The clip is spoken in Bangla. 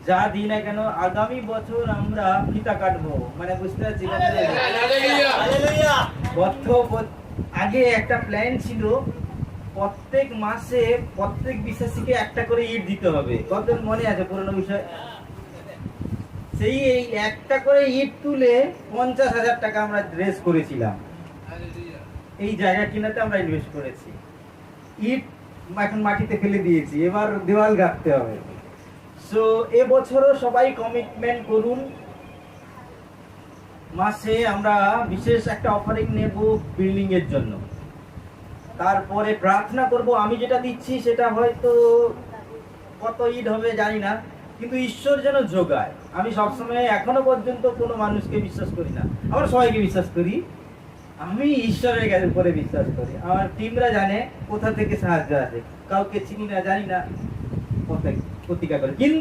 যা দিই না কেন আগামী বছর আমরা ফিতা কাটবো, মানে বুঝতে পারছি আগে একটা প্ল্যান ছিল প্রত্যেক মাসে প্রত্যেক বিশ্বাসীকে একটা করে ইট দিতে হবে। কত মনে আছে পুরনো বিষয়? সেই এই একটা করে ইট তুলে 50,000 টাকা আমরা রেস করেছিলাম। এই জায়গা কিনাতে আমরা ইনভেস্ট করেছি। ইট এখন মাটিতে ফেলে দিয়েছি, এবার দেওয়াল গাঁথতে হবে। সো এবছরও সবাই কমিটমেন্ট করুন। মাসে আমরা বিশেষ একটা অফারিং নেব বিল্ডিং এর জন্য, তারপরে প্রার্থনা করব। আমি যেটা দিচ্ছি সেটা হয়তো কত ইট হবে জানি না, কিন্তু ঈশ্বর যেন যোগায়। আমি সবসময় এখনো পর্যন্ত কোনো মানুষকে বিশ্বাস করি না, আমরা সবাইকে বিশ্বাস করি। আমি ঈশ্বরের কাছে উপরে বিশ্বাস করি। আমার টিমরা জানে কোথা থেকে সাহায্য আছে, কাউকে চিনি না জানি না, প্রতিজ্ঞা করে। কিন্তু